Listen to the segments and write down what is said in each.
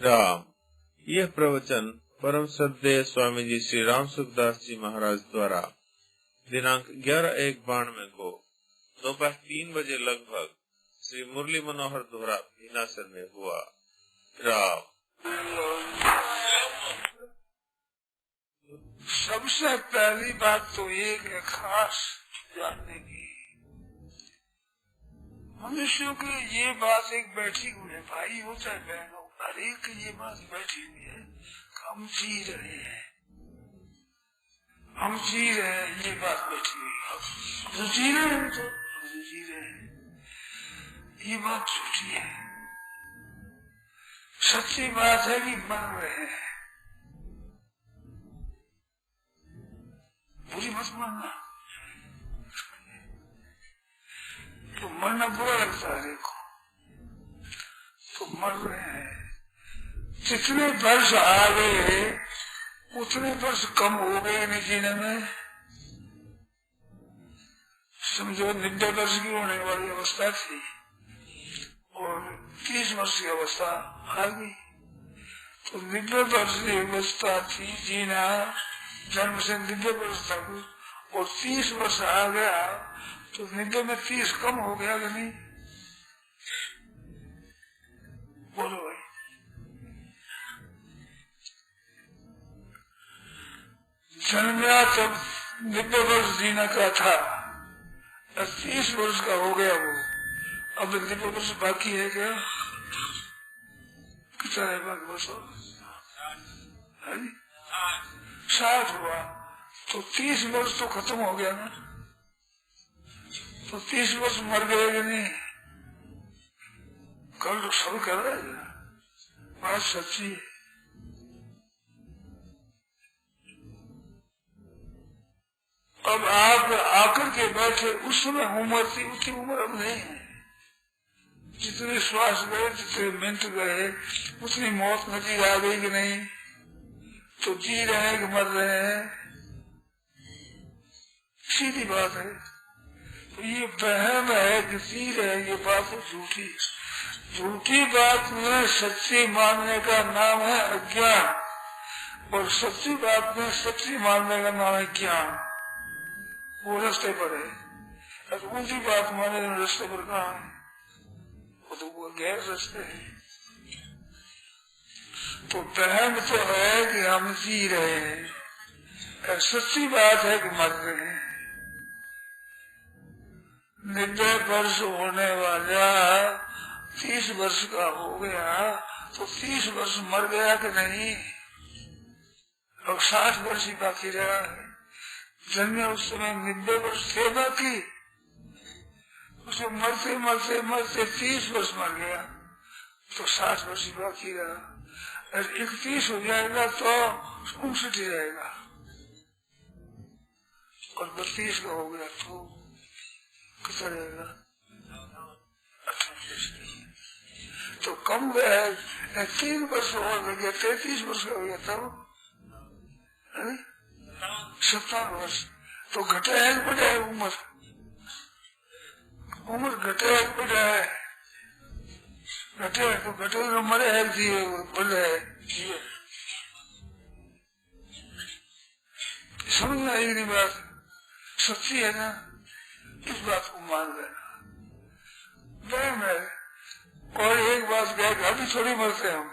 राम। यह प्रवचन परम श्रद्धेय स्वामी जी श्री राम सुखदास जी महाराज द्वारा दिनांक 11/1/92 को दोपहर 3 बजे लगभग श्री मुरली मनोहर दोहरा भीनासर में हुआ। राम। सबसे पहली बात तो एक है खास जानने की, मनुष्यों की ये बात एक बैठी हुई है, भाई हो चाहे बहन हो, हर एक की ये बात बैठी हुई है, हम जी रहे हैं, हम जी रहे हैं, ये बात बैठी हुई है। तो जी रहे हैं, तो जी रहे हैं, ये बात झूठी है। सच्ची बात है कि मर रहे हैं। बुरी मत मानना, तो मरना बुरा लगता है देखो, तो मर रहे हैं। जितने वर्ष आ गए उतने वर्ष कम हो गए नहीं जीने में। समझो 90 वर्ष की होने वाली अवस्था थी और 30 वर्ष की अवस्था आ गई, तो 90 वर्ष की अवस्था थी जीना, जन्म से 90 वर्ष तक, और 30 वर्ष आ गया तो 90 में 30 कम हो गया कि नहीं? बोलो भाई। जन्मा तब 90 वर्ष जीना का था, 30 वर्ष का हो गया वो, अब 90 वर्ष बाकी है क्या? कितना है बाकी? बस 60 हुआ तो 30 वर्ष तो खत्म हो गया ना, तो 30 वर्ष मर गए कि नहीं? कल तो सब कर रहे हैं, बात सच्ची है। अब आप आकर के बैठे, उस समय उम्र थी, उतनी उम्र अब नहीं है। जितने श्वास गए, जितने मिनट गए, उतनी मौत नजदीक आ गई कि नहीं? तो जी रहे हैं कि मर रहे हैं? सीधी बात है। तो ये वहम है कि जी रहे, ये बात झूठी। झूठी बात में सच्ची मानने का नाम है अज्ञान, और सच्ची बात में सच्ची मानने का नाम है ज्ञान। वो रास्ते पर है, और ऊंची बात माने रास्ते पर कहाँ है? वो तो वो गैर रास्ते है। तो वहम तो है कि हम जी रहे हैं, और सच्ची बात है कि मर रहे हैं। 90 वर्ष होने वाला 30 वर्ष का हो गया, तो 30 वर्ष मर गया कि नहीं? और 60 वर्ष ही बाकी रहा है। जन्मे उस समय 90 वर्ष थे बाकी, उसे मरते मरते मरते 30 वर्ष मर गया, तो 60 वर्ष ही बाकी रहा। और 31 हो जाएगा तो 59 ही रहेगा, और 32 का हो गया तो कितना रहेगा? 28। तो कम गया, 3 वर्ष और लग गया, 33 वर्ष का हो गया, तब 57 वर्ष। तो घटा है बढ़ा है उम्र, उम्र घटे है बढ़ा है, घटे है तो घटे तो मरे है, जिए बढ़े है, जिए। समझना ही नहीं बात, सच्ची है ना? इस बात को मान लेना। और एक बात कह, अभी थोड़ी मरते हम,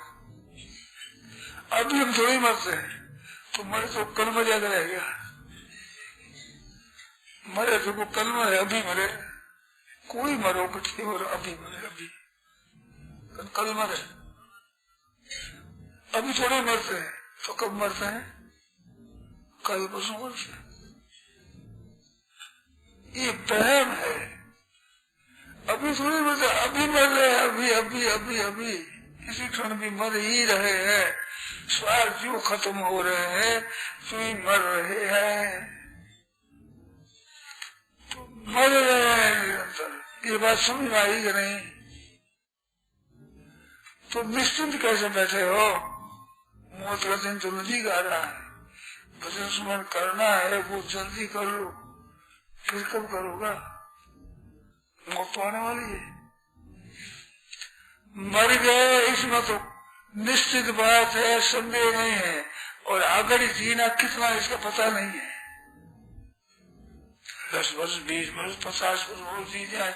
अभी हम थोड़ी मरते हैं, तो मरे तो कल मर जाकर रह गया, मरे तो कल मरे, अभी मरे, कोई मरो कठिन मरो, अभी मरे, अभी कल मरे, अभी थोड़े मरते हैं, तो कब मरते हैं? कल परसों मरते हैं। ये वहम है, अभी थोड़ी मरते, अभी मर रहे हैं, अभी अभी अभी अभी इसी क्षण भी मर ही रहे हैं। श्वास जो खत्म हो रहे हैं तो ही मर रहे हैं, तो मर रहे हैं निरंतर। ये बात समझ में आई कि नहीं? तो निश्चिंत कैसे बैठे हो? मौत का दिन तो नजदीक आ रहा है, भजन स्मरण करना है, वो जल्दी कर लो, फिर कब करोगा? मौत तो आने वाली है। मर गए इसमें तो निश्चित बात है, संदेह नहीं है। और आगे जीना कितना इसका पता नहीं है। 10 वर्ष 20 वर्ष 50 वर्ष और जी जाए,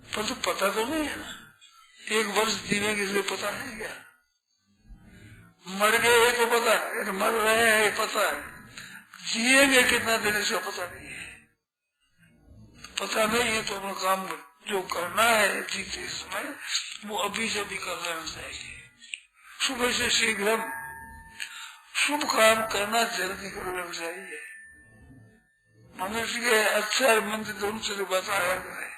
पर तो पता तो नहीं है ना। 1 वर्ष जीने के लिए पता है क्या? मर गए तो पता है, मर रहे हैं पता है, जिएंगे कितना दिन इसका पता नहीं है। पता नहीं है तो अपना काम जो करना है जीते समय वो अभी से भी कर लेना चाहिए। सुबह से शीघ्र शुभ काम करना जल्दी कर लेना चाहिए। मनुष्य के अच्छा मंत्र दोनों से बताया गया,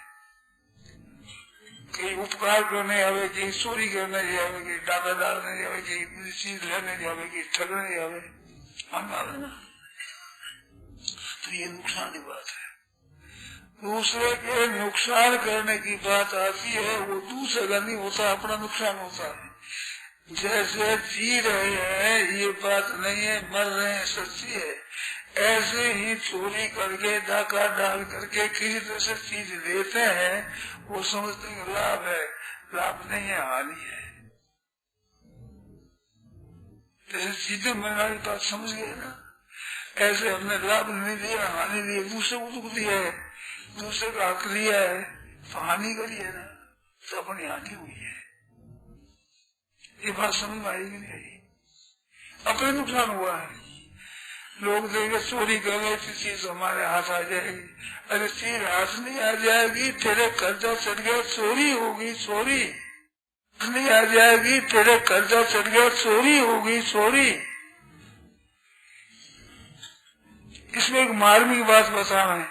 कहीं उपकार करने आवेगी, चोरी करने जाएगी, डाका डालने जाएगी, चीज लेने जाएगी, ठगने जावे, ना तो ये नुकसान की बात है। दूसरे के नुकसान करने की बात आती है, वो दूसरे का नहीं होता, अपना नुकसान होता है। जैसे जी रहे हैं ये बात नहीं है, मर रहे हैं सच्ची है, ऐसे ही चोरी करके डाका डाल करके किसी तरह से चीज लेते हैं, वो समझते हैं लाभ है, लाभ नहीं है, हानि है। जैसे सीधे मरने वाली बात समझ गए ना, ऐसे हमने लाभ नहीं दिया, हानि दी, दूसरे को दुख दिया है, दूसरे का हक लिया है तो हानि करी है ना, तो अपनी हानि हुई है। ये बात समझ में आएगी नहीं आई? अपने नुकसान हुआ है। लोग देंगे चोरी करेंगे तो चीज हमारे हाथ आ जाएगी। अरे चीज हाथ नहीं आ जाएगी, तेरे कर्जा चढ़ गया, चोरी होगी, चोरी नहीं आ जाएगी, तेरे कर्जा चढ़ गया, चोरी होगी, चोरी। इसमें एक मार्मिक बात बता रहे,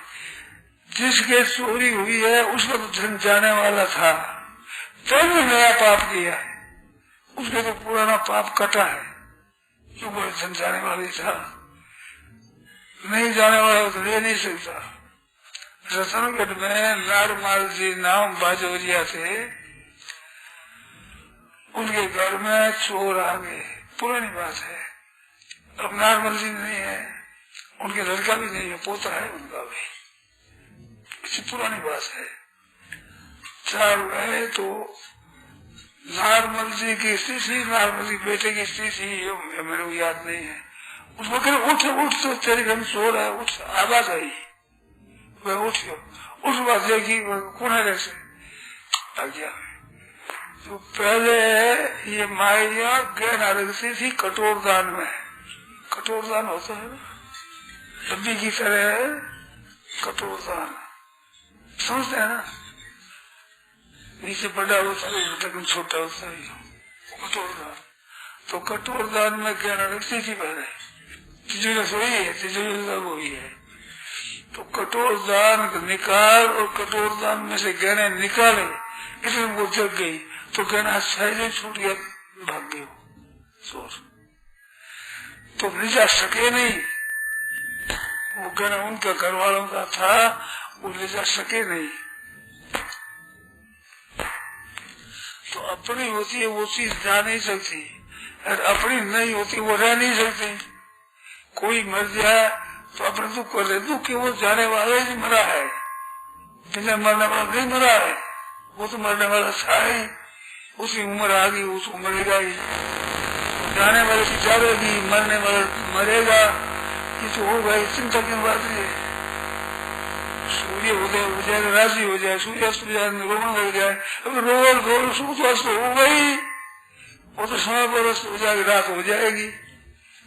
जिसके चोरी हुई है उसका तो धन जाने वाला था, तब नया पाप किया, उसके तो पुराना पाप कटा है, जो वो धन जाने वाली था। नहीं जाने वाला तो ले नहीं सकता। रतनगढ़ में लाडमाल जी नाम बाजोरिया थे, उनके घर में चोर आ गए, पुरानी बात है। अब नाडमाल जी नहीं है, उनके लड़का भी नहीं है, पोता है उनका भी, इसी पुरानी बात है। चार गए तो नाडमाल जी की स्थिति, नाडमाल जी बेटे की स्थिति मेरे को याद नहीं है, उसको कह उठ उठ तो तेरे घर में चोर है, उठ, आवाज आई, वह उठ गया, उस बात देखी कोने से आ गया। तो पहले ये माया गहना रखती थी कटोरदान में, कटोरदान होता है ना, डब्बी की तरह कटोरदान, समझते है ना, नीचे बड़ा होता है लेकिन छोटा होता है कटोरदान। तो कटोरदान में गहना रखती थी पहले, तिजोरी सोई है, तिजोरी वही है। तो कटोरदान निकाल और कटोरदान में से गहने निकाले, इसलिए वो जग गई, तो गहना सहजे छूट गया, भाग गए चोर। तो ले जा सके नहीं, वो गहना उनका घर वालों का था, वो ले जा सके नहीं। तो अपनी होती है वो चीज जा नहीं सकती, और अपनी नहीं होती वो रह नहीं सकती। कोई मर जाए तो अपने दुख कर ले, दुख वो जाने वाला ही मरा है, बिना मरने वाला नहीं मरा है, वो तो मरने वाला था ही, उसकी उम्र आ गई, उसको मरेगा ही, जाने वाले की जाएगी, मरने वाला मरेगा, ये तो होगा, चिंता की बात है। सूर्य उदय हो जाए, राशि हो जाए, सूर्यास्त हो जाए, रोमन लग जाए, अब रोल रोल सूर्यास्त हो गई, वो तो समय पर हो जाएगी, रात हो जाएगी,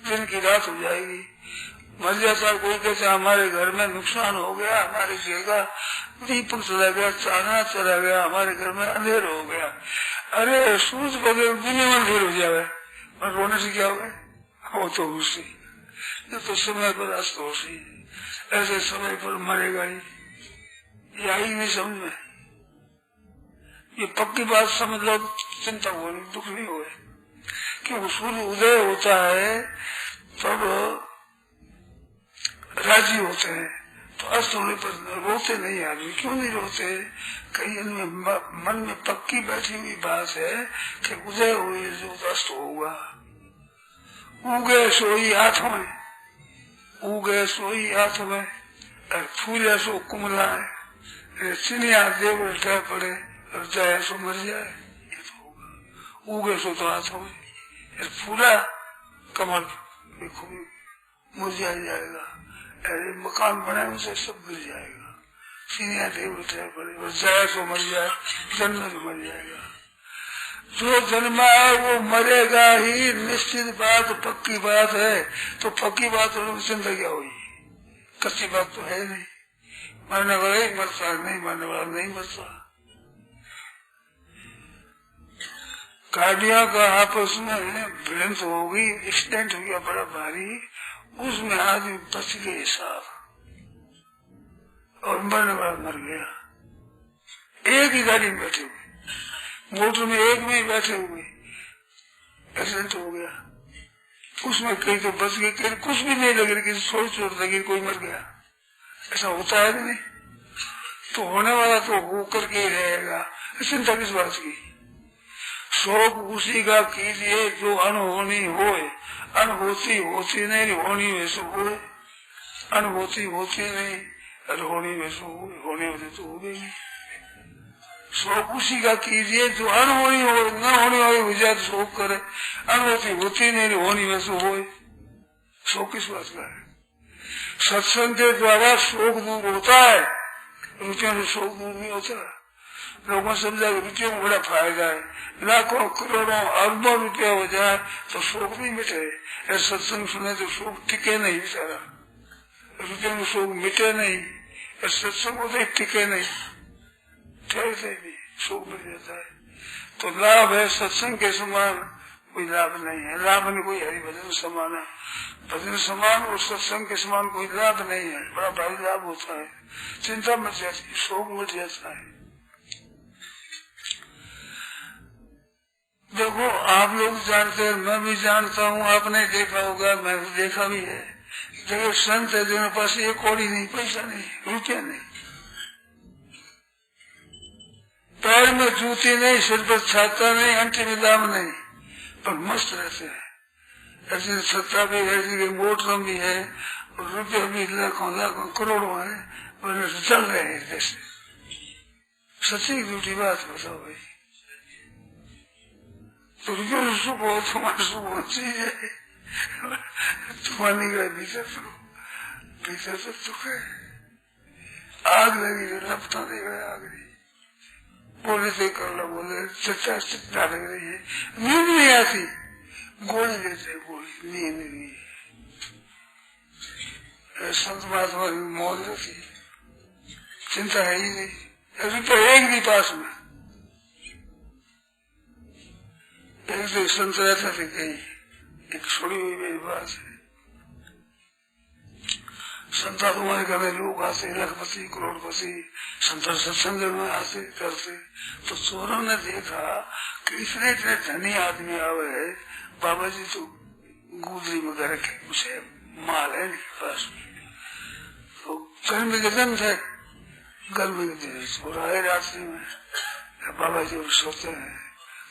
दिन की रात हो जाएगी। मर जाता कोई कहते हमारे घर में नुकसान हो गया, हमारे घर का दीपक चला गया, चांदना चला गया, हमारे घर में अंधेर हो गया। अरे सूरज बगैर दुनिया में अंधेर हो जाए, पर रोने से क्या होगा, वो तो उसी, ये तो समय पर अस्त हो सी, ऐसे समय पर मरेगा ही, ये आई नहीं समझ में। ये पक्की बात समझ लो, चिंता हो रही, दुख नहीं हुए, क्योंकि सूर्य उदय होता है तब राजी होते हैं, तो अस्त होने पर रोते नहीं आदमी। क्यों नहीं रोते? कहीं इनमें मन में पक्की बैठी हुई बात है कि उदय हुए जो अस्त होगा। उगे सोई हाथ में, उगे सोई हाथ में, फूले सो कुमला है, चिड़िया देव उठा पड़े और जाए सो मर जाए, ये तो होगा। उगे सो तो हाथों में, फूला कमल देखो मुरझा जाएगा, अरे मकान बनाए उसे सब गिर जाएगा, सीढ़ियाँ दे उठे पड़े, और जाए तो मर जाए, जन्म तो मर जाएगा। जो जन्मा है वो मरेगा ही, निश्चित बात, पक्की बात है। तो पक्की बात होने चिंता क्या हुई, कच्ची बात तो है नहीं। मरने वाला ही मरता, नहीं मरने वाला नहीं मरता। गाड़ियां का आपस में भिड़ंत हो गई, एक्सीडेंट हो गया बड़ा भारी, उसमें आदमी बच गए साहब, और मरने वाला मर गया। एक ही गाड़ी में बैठे हुए, मोटर में एक में ही बैठे हुए, एक्सीडेंट हो गया, उसमें कहीं तो बच गए, कहीं कुछ भी नहीं लगे, किसी थोड़ी चोट लगी, कोई मर गया। ऐसा होता है कि नहीं? तो होने वाला तो हो करके ही रहेगा, चिंता किस बात की। शोक उसी का कीजिए जो अनहोनी होए, अनहोती होती नहीं, होनी वैसे होए, अनहोती होती नहीं, अनहोनी वैसे होए, होने वाले तो हो गई। शोक उसी का कीजिए जो अनहोनी हो, न होने वाली हो जाए तो शोक करे, अनहोती होती नहीं, होनी वैसे होए। शोक किस बात का है? सत्संग के द्वारा शोक दूर होता है, रुपयों से शोक दूर नहीं होता। लोगों ने समझा कि रुपयों में बड़ा फायदा है, लाखों करोड़ों अरबों रुपया हो जाए तो शोक नहीं मिटे। सत्संग सुने तो शोक टिके नहीं बेचारा, रुपये में शोक मिटे नहीं, सत्संग होते टिके नहीं, ठहरते भी, शोक मिट जाता है। तो लाभ है, सत्संग के समान कोई लाभ नहीं है। लाभ में कोई हरि भजन समान है, भजन समान और सत्संग के समान कोई लाभ नहीं है। बड़ा भारी लाभ होता है, चिंता मिट जाती है, शोक मिट जाता है। देखो आप लोग जानते हैं, मैं भी जानता हूँ, आपने देखा होगा, मैं भी देखा भी है। देखो संत है जिनके पास एक कौड़ी नहीं, पैसा नहीं, रुपया नहीं, पैर में जूती नहीं, सिर पर छाता नहीं, अंटी में दाम नहीं, पर मस्त रहते हैं। ऐसी सत्ता भी है, ऐसी मोटर भी है, और रुपये भी लाखों लाखों करोड़ों है, पर चल रहे हैं जैसे। सच्ची झूठी बात बताओ भाई, तो रुपये में सुख हो, तुम्हारा सुख होना चाहिए, तुम्हारी गए भीतर तो सुख है। आग लगी लपटा दे गए, आग नहीं बोले से कर लो, बोले चचा चित्ता लग रही है, नींद नहीं आती, गोली लेते, गोली नींद नहीं। संत महात्मा की मौज रहती, चिंता है ही नहीं, अभी तो एक भी पास में एक तो संत रहता थे कहीं, एक छोड़ी हुई मेरी बात है। संता तुम्हारे घर में लोग आते, लखपति करोड़पति संता सत्संग में आते करते, तो चोरों ने देखा कि इतने इतने धनी आदमी आवे है, बाबा जी तो गुदरी में घर के उसे माल है नहीं पास में, तो गर्मी के दिन थे, गर्मी के दिन चोर आए रात्रि में, बाबा जी और सोते हैं,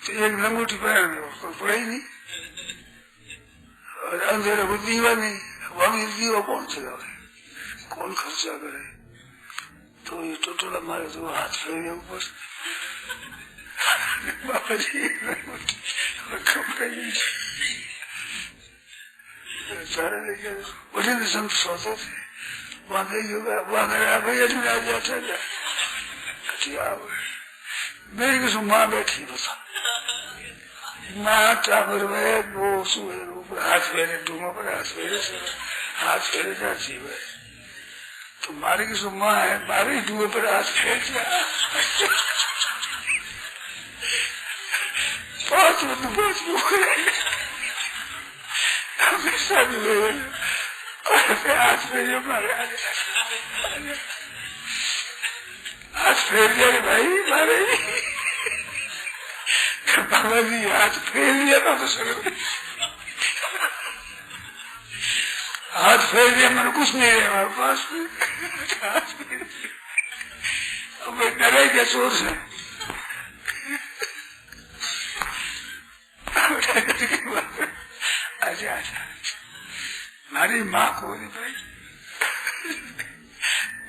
तो एक लंगोटी पहन में उसको पड़ा ही नहीं, और अंधेरा को दीवा नहीं, वहां दीवा कौन चलावे, कौन खर्चा करे। तो ये टोटोला मारे तो हाथ फेरे ऊपर, बाबा जी सारे लेके उठे संत सोते थे, मेरी किस माँ बैठी बता, माँ टाबर में वो ऊपर हाथ फेरे, डूंगों पर हाथ फेरे, हाथ फेरे जाती है, तो मारे की माँ है, मारे डूबे पर हाथ फेर दिया, 5 मिनट 5 मिनट हमेशा हाथ फेरिए, मारे हाथ फेर दिया भाई, मारे बाबा जी हाथ फेर दिया था, तो सुनो हाथ फेर दिया, मैंने कुछ नहीं है हमारे पास, अब डरे क्या चोर से, अच्छा अच्छा हमारी माँ को नहीं भाई,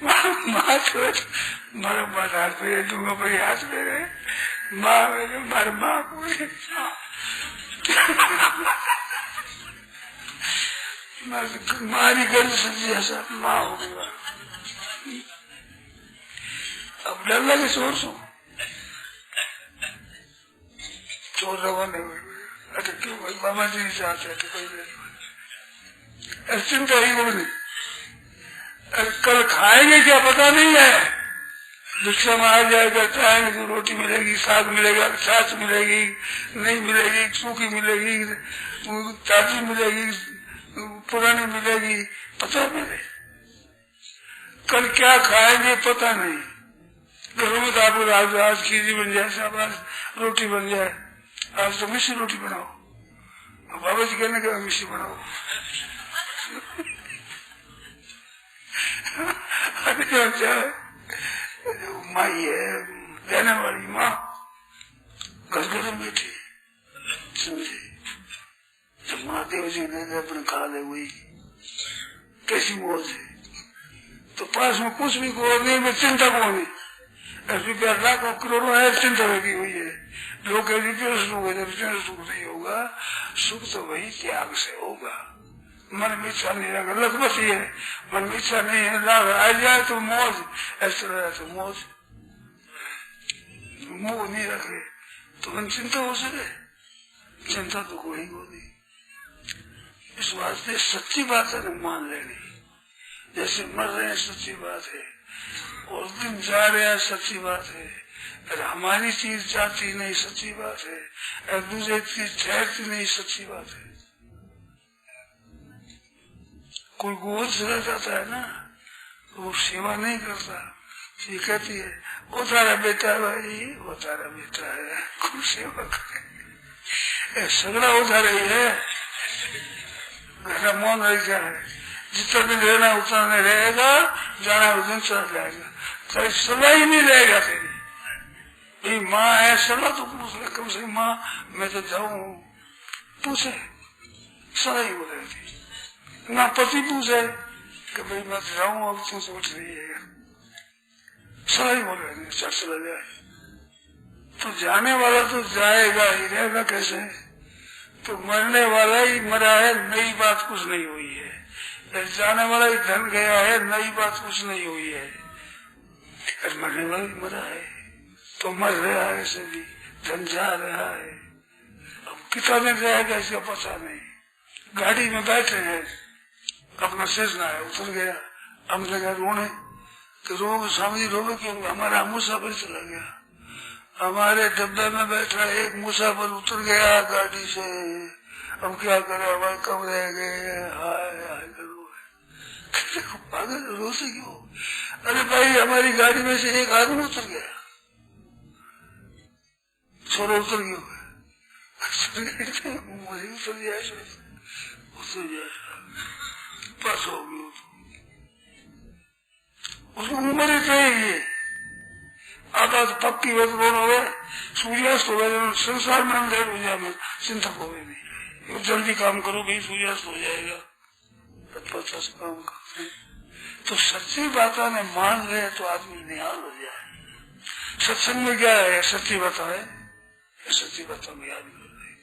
माँ तो मारा बात हाथ फेरे, दूंगा पर हाथ फेरे, माँ मेरे मारे माँ को मारी गर्द सब्जी ऐसा माँ हो गया। अब डर लगे चोर सो चोर रवाने हुए। अरे क्यों भाई बाबा जी नहीं चाहते तो कोई नहीं, चिंता ही कोई नहीं। अरे कल खाएंगे क्या पता नहीं है, भिक्षा में आ जाएगा, चाहेंगे तो रोटी मिलेगी, साग मिलेगा, छाछ मिलेगी, नहीं मिलेगी, सूखी मिलेगी, ताजी मिलेगी, पुरानी मिलेगी, पता मिले। कल क्या खाएंगे पता नहीं। घरों में तो आपको आज खीरी बन जाए, सब आज रोटी बन जाए, आज तो मिस्सी रोटी बनाओ, बाबा जी कहने का मिस्सी बनाओ। माई है देने वाली माँ घर बैठी समझे, जब महादेव जी ने अपने खा ले हुई कैसी मौज है। तो पास में कुछ भी को नहीं, में चिंता को नहीं, रुपया लाखों करोड़ों है, चिंता लगी हुई है। लोग रुपये सुख हो, रुपये सुख नहीं होगा, सुख तो वही त्याग से होगा। मन में इच्छा नहीं रहेगा, लक्ष्मण है, मन में इच्छा नहीं है, लाभ आ जाए तो मौज, ऐसा रहे तो मौज, मोह नहीं रखे तो मन चिंता हो सके, चिंता तो कोई को नहीं। इस वास्ते सच्ची बात है मान लेनी, जैसे मर रहे हैं सच्ची बात है, और दिन जा रहे हैं सच्ची बात है, अरे हमारी चीज जाती नहीं सच्ची बात है, अरे दूसरी चीज ठहरती नहीं सच्ची बात है। कोई गोद से रह जाता है ना, वो सेवा नहीं करता, ये कहती है वो तारा बेटा है भाई, वो तारा बेटा है, कोई सेवा करे, सगड़ा हो जा रही है, घर मौन रह जाए, जितना दिन रहना उतना नहीं रहेगा, जाना उस दिन चल जाएगा, तेरी सलाह ही नहीं रहेगा तेरी। ये माँ है, सलाह तो पूछ ले कम से माँ मैं तो जाऊँ, पूछे सलाह ही बोलेगी ना, पति पूछे कि भाई मैं जाऊँ अब तुमसे उठ रही है, सलाह ही बोलेगी चल चला जाए। तो जाने वाला तो जाएगा ही, रहेगा कैसे, तो मरने वाला ही मरा है, नई बात कुछ नहीं हुई है, जाने वाला ही धन गया है, नई बात कुछ नहीं हुई है, मरने वाला ही मरा है, तो मर रहा है ऐसे भी, धन जा रहा है, अब कितना दिन रहेगा इसका पता नहीं। गाड़ी में बैठे हैं, अपना सजना है उतर गया, हम लगा रोने कि रो स्वामी जी रोवे क्यों, हमारा मुसाफिर चला गया, हमारे डब्बे में बैठा एक मुसाफिर उतर गया गाड़ी से, अब क्या करे, हमारे कब रह गए, हाय हाय करो पागल रो से क्यों, अरे भाई हमारी गाड़ी में से एक आदमी उतर गया, छोरा उतर गया, मुझे उतर जाए, उतर जाए पास हो गई, उसको उम्र ही चाहिए, आता तो पक्की वक्त हो गए, सूर्यास्त हो गए, संसार में अंधेर हो जाए, चिंता हो गई नहीं, जल्दी काम करो भाई सूर्यास्त हो जाएगा, तत्परता से काम करते हैं। तो सच्ची बातों ने मान रहे तो आदमी निहाल हो जाए। सत्संग में क्या है, सच्ची बात है, सच्ची बातों में याद कर रहे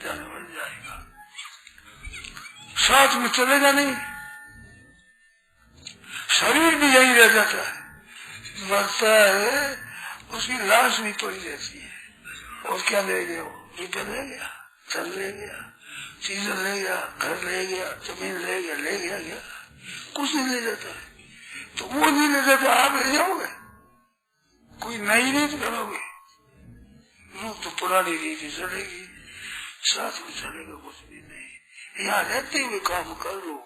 जाने बन जाएगा, साथ में चलेगा नहीं, शरीर भी यही रह जाता है, मरता है उसकी लाश भी पड़ी रहती है, और क्या ले गया, रुपया ले गया, धन ले गया, चीजें ले गया, घर ले गया, जमीन ले गया क्या, कुछ नहीं ले जाता है, तो वो नहीं ले जाता, आप ले जाओगे, कोई नई रीत करोगे, रूप तो पुरानी रीति चलेगी, साथ में चलेगा कुछ भी नहीं। यहाँ रहते हुए काम कर लो,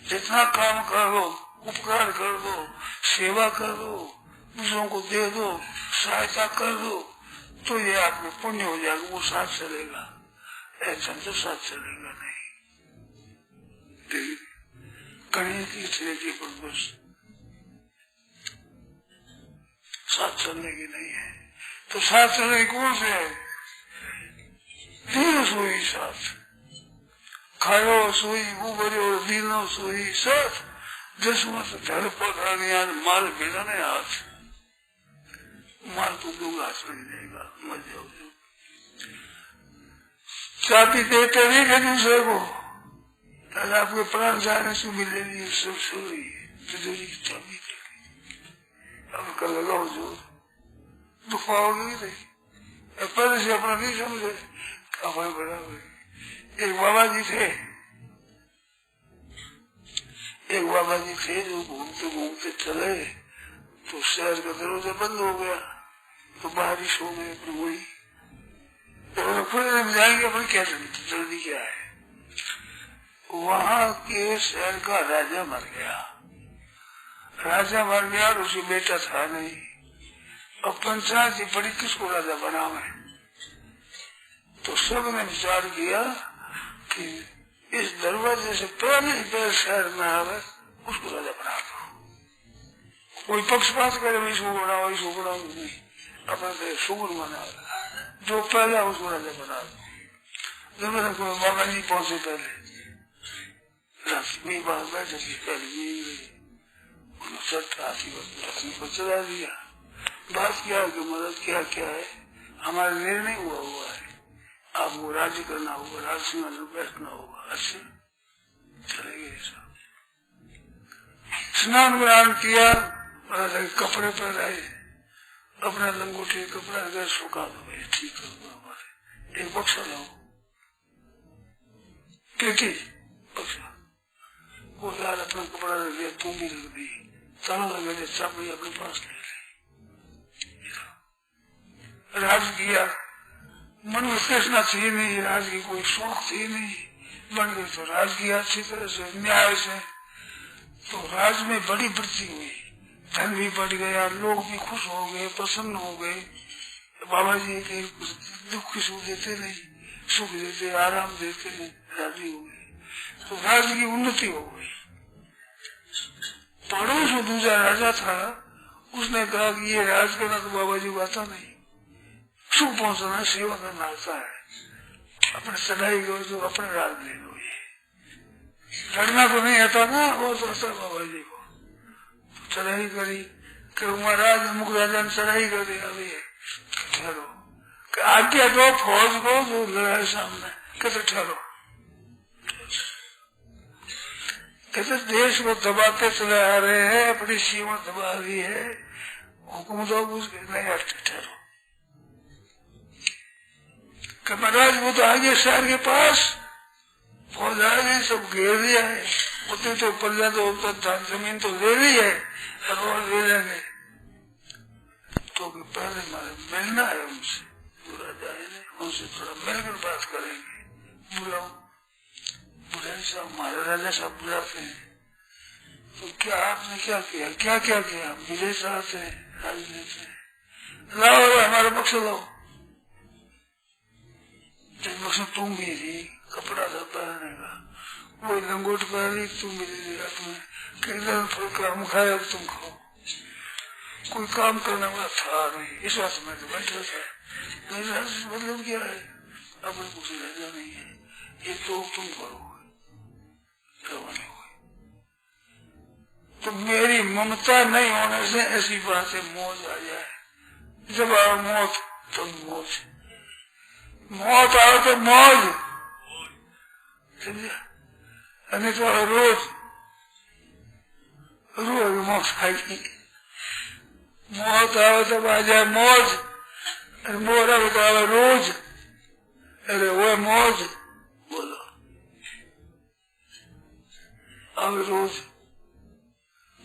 जितना काम कर लो, उपकार कर दो, सेवा कर दो, दूसरों को दे दो, सहायता कर दो, तो ये आपको पुण्य हो जाएगा, वो साथ चलेगा, ऐसा तो साथ चलेगा नहीं। कहीं की पर बस साथ चलने की नहीं है, तो साथ चलने कौन से है, दीन सोई साथ, खायो सोई उबरो दीनो सोई साथ, जिसमत धर पकड़ने माल भिड़ने हाथ, माल तो दूंगा हाथ में देगा, मर जाओ। चाबी देते नहीं थे दूसरे को, ताकि आपके प्राण जाने से मिले नहीं, सब सो रही है, तिजोरी की चाबी अब कर लगाओ जोर, दुख पाओगे नहीं, पहले से अपना नहीं समझे, भाई बराबर। एक बाबा जी थे जो घूमते घूमते चले तो शहर का दरवाजा बंद हो गया, तो बारिश हो गई, फिर वही खुले में जाएंगे, अपन क्या जल्दी क्या है। वहाँ के शहर का राजा मर गया और उसी बेटा था नहीं, और पंचायत जी पड़ी किसको राजा बनावे, तो सबने विचार किया कि इस दरवाजे से पहले शहर में आवे उसको राजा बना दो। कोई पक्षपात करे इसको बनाओ नहीं, अपने सुगुन बना जो पहला उसको राजा बना दो। जब बाबा जी पहुंचे पहले लक्ष्मी बात बैठे लक्ष्मी को चला दिया, बात किया कि मदद क्या क्या है, हमारा निर्णय हुआ है, आपको राज्य करना होगा, राजसिंहासन बैठना होगा। अच्छे चले गए सब, स्नान व्यान किया, राजा के कपड़े पहनाए, अपना लंगोटी कपड़ा अगर सुखा दो, ठीक है, एक बक्सा लाओ, पेटी बक्सा, वो यार अपना कपड़ा रख दिया, तुम भी रख दी, ताला लगा दिया, चाबी अपने पास ले ली। राज किया, मन में कृष्णा थी नहीं, राज की कोई शौक थी नहीं, बन गई तो राज किया अच्छी तरह से, न्याय से, तो राज में बड़ी वृद्धि हुई, धन भी बढ़ गया, लोग भी खुश हो गए, प्रसन्न हो गए। बाबा जी के दुख की सुख देते नहीं, सुख देते, आराम देते, राजी हो गए, तो राज की उन्नति हो गई। पड़ोस में दूसरा राजा था, उसने कहा कि ये राज करना तो बाबा जी को आता नहीं, सुख पहुंचाना सेवा करना आता है, अपने चढ़ाई करो तो अपने राज ले लो, ये लड़ना तो नहीं आता ना, वो तो आता बाबा जी को, तो चढ़ाई करी, महाराज मुख राजा ने चढ़ाई कर दिया, ठहरो, आज्ञा दो फौज को जो लड़ाई सामने, कहते ठहरो, कहते देश को दबाते चले आ रहे हैं, अपनी सीमा दबा रही है, हुक्म दो उसके नहीं, ठहरो। महाराज वो तो आगे शहर के पास फौज आ गई, सब घेर दिया है, उतने तो प्रजा तो जमीन तो ले ली है, और ले लेंगे, तो पहले हमारे मिलना है उनसे, पूरा जाएंगे उनसे, थोड़ा मिलकर बात करेंगे, बुलाओ, बुलाए साहब, हमारे राजा साहब बुलाते हैं, तो क्या आपने क्या किया, क्या क्या किया, मिले साहब से राज लेते हैं, लाओ हमारे पक्ष लाओ, तुम भी थी, कपड़ा था पहनने का, वो लंगोट पहनी, तुम भी दिया, तुम्हें कितना फल काम खाया, अब तुम खाओ, कोई काम करने वाला था नहीं, इस बात में तो बैठा था, मतलब क्या है, अपने कुछ राजा नहीं है, ये तो तुम करोगे, तो मेरी ममता नहीं होने से ऐसी बातें मौज आ जाए, जब आओ मौत तो मौज, मौत आओ तो मौज, समझा, तो रोज रोज मौत आएगी, मौत आओ तब आ जाए मौज, अरे मोरा बताओ रोज, अरे वो मौज बोलो, अब रोज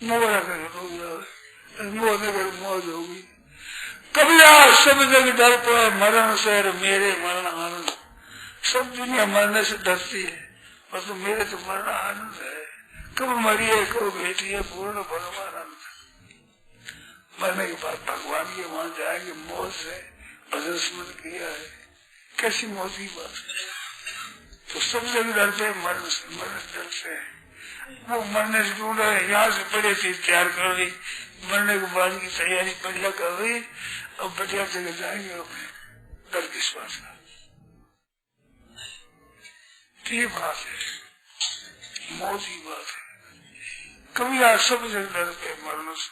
मोरा करे रोज आवे, मोर कर मौज होगी। कभी आज सब जगह डर पड़ा मरण से, मेरे मरण आनंद, सब दुनिया मरने से डरती है, और तो मेरे तो मरण आनंद है, कब मरिए कब बैठिए, पूर्ण परमानंद, मरने के बाद भगवान के वहां जाएंगे, मौत से भजन स्मरण किया है, कैसी मौत की बात है, तो सब जगह डरते हैं मरण से, मरण डरते हैं, वो मरने से ढूंढ रहे, यहाँ से बड़े चीज तैयार कर रही, मरने के बाद की तैयारी बढ़िया कर रही, अब बढ़िया जगह जाएंगे, अपने डर किस बात का, ये बात है, मौत की बात है, कभी आज सब जगह डरते मरण से,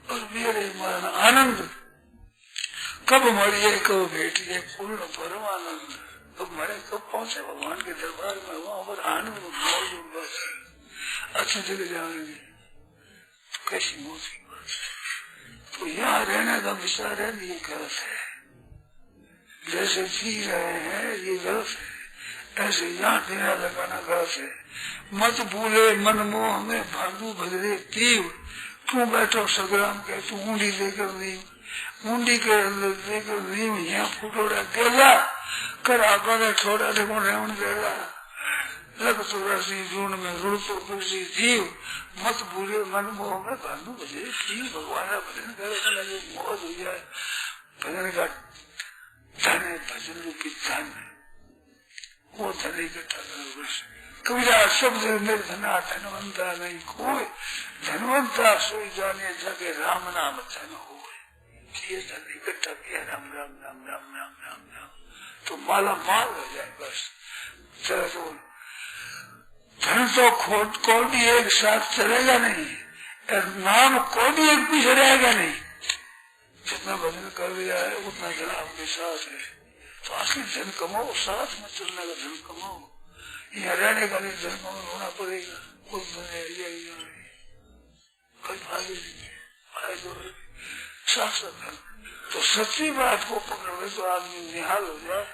और मेरे मरण आनंद, कब मरिए कब बैठिए, पूर्ण परमानंद, कब मरे कब पहुंचे भगवान के दरबार में, वहां पर आनंद मौज बस अच्छी जगह जाएंगे तो कैसी मौज की बात। तो यहाँ रहने का विचार है ये गलत है, जैसे जी रहे हैं ये गलत है, ऐसे यहाँ डेरा लगाना गलत है। मत भूले मन मोह में भांडू भजरे तीव, तू बैठो संग्राम के तू ऊंडी देकर नीव, ऊंडी के अंदर देकर नीव यहाँ फुटोड़ा गेला कर आकर छोड़ा देखो रेवण देला लग तो रसी जून में रुड़ तो खुशी जीव, मत भूले मन मोह में भांडू भजरे तीव। भगवान का भजन करे मौज हो जाए, भजन का धन है, भजन रूपी धन वो धन इकट्ठा कर। कबीरा शब्द निर्धना धनवंता नहीं कोई, धनवंता सोई जाने जगे राम नाम धन हो। ये धन इकट्ठा किया राम राम राम राम राम राम राम तो माला माल हो जाए बस। चलो तो धन तो खोट को भी एक साथ चलेगा नहीं, नाम को भी एक पीछे रहेगा नहीं। जितना भजन कर लिया है उतना धन आपके साथ है, तो असली धन कमाओ, साथ में चलने का धन कमाओ। यहाँ रहने का भी धन होना पड़ेगा, कोई फायदे नहीं शास्त्र धन। तो सच्ची बात को पकड़ तो आदमी निहाल हो जाए,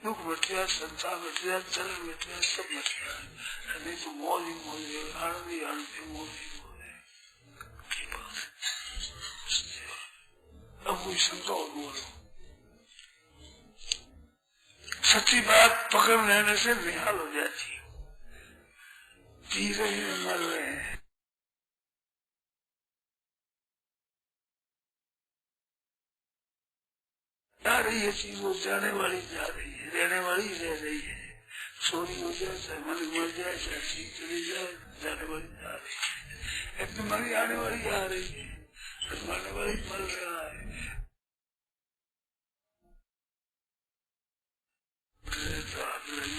दुख मिट जाए, संसार मिट जाए, चल मिट जाए, सब मिट जाए। नहीं तो मौज ही मौज है, आनंद ही आनंद है, मौज ही मौज है। अब कोई शंका और बोलो, सच्ची बात पकड़ लेने से निहाल हो जाती है। जी रहे हैं मर रहे हैं, जा रही है चीज वो जाने वाली जा रही है, रहने वाली रह रही है। चोरी हो जाए चाहे मन मर जाए चाहे चीज चली जाए, जाने वाली जा रही है। एक बीमारी आने वाली आ रही है, मरने वाली मर रहा है। मर गया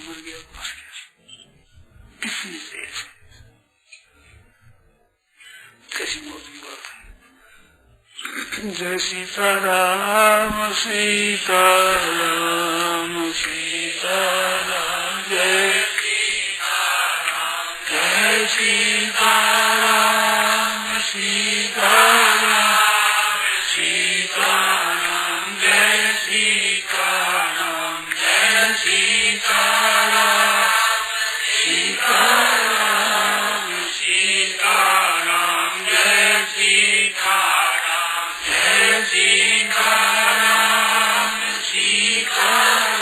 मर गया, इसलिए कैसी मौत की बात है। जय सीताराम सीताराम सीताराम जय सीताराम जय सीताराम सीताराम